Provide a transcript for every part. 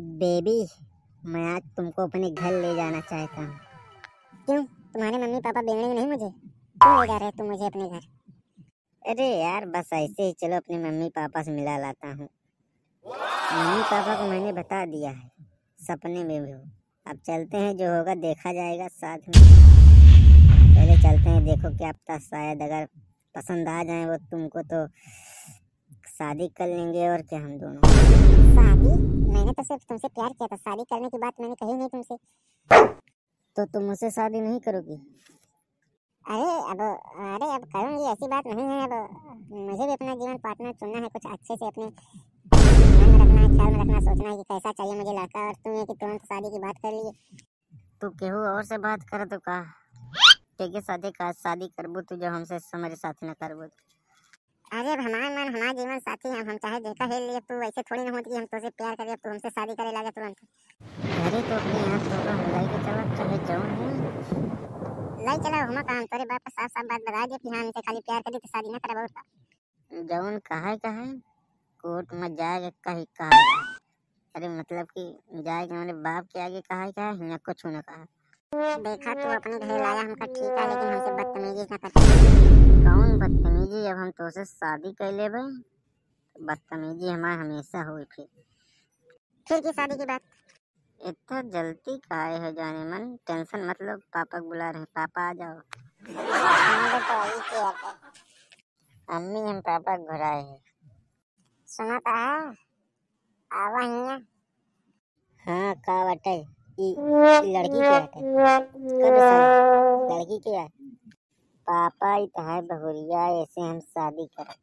Baby, मैं आज तुमको अपने घर ले जाना चाहता हूँ। क्यों? तुम्हारे मम्मी पापा बेचेंगे नहीं मुझे? क्यों ले जा रहे हो तुम मुझे अपने घर? अरे यार, बस ऐसे ही चलो अपने मम्मी पापा से मिला लाता हूँ। मम्मी पापा को मैंने बता दिया है, सपने में भी हो। अब चलते हैं, जो होगा देखा जाएगा साथ में। पहले चलते हैं, देखो क्या पता शायद अगर पसंद आ जाए वो तुमको तो शादी कर लेंगे और क्या हम दोनों। शादी? मैंने तो सिर्फ तुमसे प्यार किया था, शादी करने की बात मैंने कही नहीं तुमसे। तो तुम मुझसे शादी नहीं करोगी? अरे अब करूंगी, ऐसी बात नहीं है। अब मुझे भी अपना जीवन पार्टनर चुनना है, कुछ अच्छे से अपने ध्यान में रखना है, ख्याल में रखना, सोचना है कि कैसा चाहिए मुझे लड़का। और तुम ये कि तुरंत शादी की बात कर लिए। तू केहू और से बात कर तो का के साथे का शादी करबू तू, जब हमसे हमारे साथ न करबू। अरे अब हमारा मन हमारा जीवन साथी है, हम चाहे देखा है लिए। तू ऐसे थोड़ी ना होती कि हम तुझसे प्यार करें, अब तू हमसे शादी करे लगा तुरंत। अरे तो अपने यहाँ थोड़ा हलाई के चला चाहे जौन है। लाई चला घुमा काम तेरे बाप का साफ साफ बात बता दे कि हाँ हमसे खाली प्यार करी तो शादी ना करे। बहुत जौन कहा कोर्ट में जाएगा कहीं कहा। अरे मतलब कि जाएगा मैंने बाप के आगे कहा यहाँ कुछ न कहा। देखा तू अपने घर लाया हमका, ठीक है, लेकिन हमसे बदतमीजी ना कर। कौन बदतमीजी? अब हम तो से शादी कर ले भाई, बदतमीजी हमारे हमेशा हुई। फिर की शादी की बात? इतना जल्दी काहे है जाने मन? टेंशन मतलब, पापा को बुला रहे हैं, पापा आ जाओ। अम्मी हम पापा को घुराए हैं। सुना था आवा हिया। हाँ का बटे लड़की क्या है? लड़की क्या है? पापा इतना बहुरिया ऐसे हम शादी करें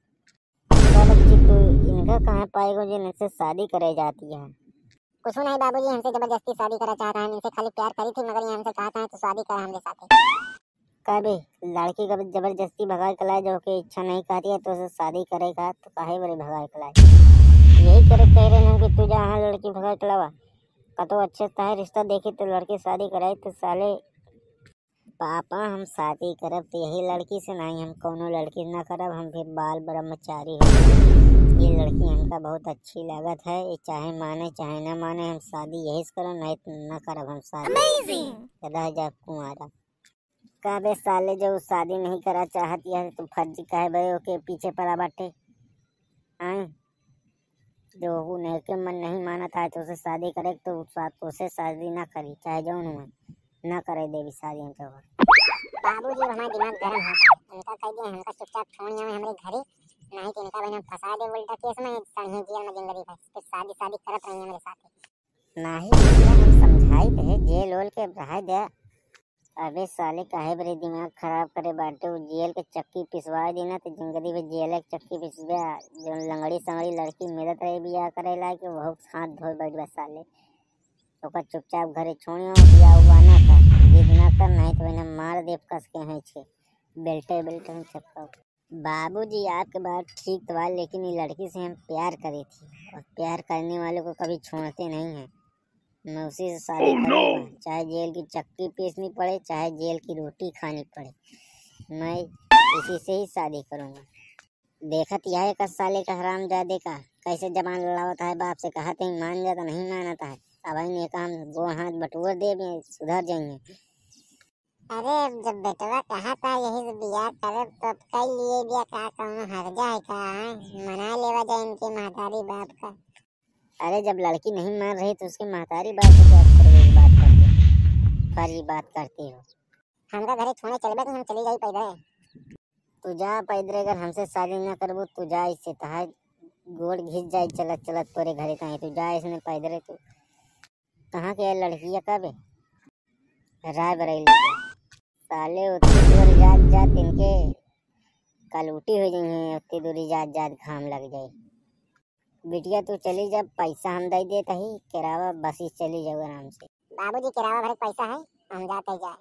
तो इनका कहाँ पाएगा जिनसे शादी करे जाती है? कुछ नहीं बाबूजी, हमसे जबरदस्ती शादी करा चाहता है। इनसे खाली प्यार करी थी, मगर ये हमसे कहता है तो शादी कर हमारे साथ। कभी लड़की का जबरदस्ती भगाए कलाए, जो कि इच्छा नहीं करती है तो उसे शादी करेगा तो काहे बड़े भगाए कलाए? यही करे कह रहे हैं कि तू जहाँ लड़की भगाए कलावा का तो अच्छे से रिश्ता देखी तो लड़की शादी कराई तो साले पापा हम शादी करब तो यही लड़की से, नहीं हम कोनो लड़की ना करब। हम फिर बाल ब्रह्मचारी है। ये लड़की हमका बहुत अच्छी लागत है, ये चाहे माने चाहे ना माने हम शादी यही से करब, नहीं तो ना करब हम शादी। रह जा कुंवारा। काबे साले जो शादी नहीं करा चाहती है तो फर्जी काहे भाई के पीछे पड़ा बाटे। आए जो उन्हें के मन नहीं माना था तो उसे शादी करे तो उसे शादी ना करी, चाहे जो ना करे देवी शादी हम तो। बाबूजी हमारा दिमाग गर्म होता है, इनका कह दिया हमका चुपचाप छोड़ जाओ हमारे घरे, नहीं तो इनका बहन फंसा दे उल्टा केस में सही जेल में जिंदगी भर। फिर शादी शादी करत रही मेरे साथ। नहीं हम समझाई थे जेल ओल के रह दे। अबे साले काहे बड़े दिमाग खराब करे बाटे। वो जेल के चक्की पिसवा देना तो जिंदगी में जेल के चक्की पिसवा। जो लंगड़ी संगड़ी लड़की मिलत रहे बिया करे ला के बहुत हाथ धोए बैठ बस साले। तो चुपचाप घरे छोड़ियो, बिया हुआ ना कर, जिद ना कर, नहीं तो इन्हें मार दे कस के हैं छे बेल्टे बेल्टे में चक्का। बाबूजी आपके बात ठीक तो है, लेकिन ये लड़की से हम प्यार करी थी और प्यार करने वालों को कभी छोड़ते नहीं हैं। मैं उसी से शादी करूंगा, चाहे जेल की चक्की पीसनी पड़े, चाहे जेल की रोटी खानी पड़े, मैं इसी से ही शादी करूंगा। देखत यह है साले का हरामजादे का कैसे जबान लड़ावता है। बाप से कहा थे मान जाता, नहीं मानता है। अब ने काम गो हाथ बटुआ दे सुधर जाएंगे। अरे जब बेटवा कहा था यही से बियाह करे तो कई लिए बिया का कहूँ हर्जा है का मना लेवा जाए इनके महतारी बाप का। अरे जब लड़की नहीं मान रही तो उसकी महतारी बात से क्या करोगे? बात करते फर्जी बात करती हो। हमका घरे छोड़े चलबे तो हम चली जाई पैदल। तू जा पैदल, अगर हमसे शादी न करबो तू जा, इससे तहा गोड़ घिस जाए चलत चलत तोरे घरे कहीं। तू जा इसने पैदल। तू कहाँ के लड़किया कब राय बरेली साले उतनी दूर जात जात इनके कल उल्टी हो जाए, उतनी दूरी जात जात घाम लग जाए। बिटिया तू चली जा, पैसा हम दे देता ही किरावा, बस ही चली जाओ आराम से। बाबूजी किराया भरे पैसा है, हम जाते जाए।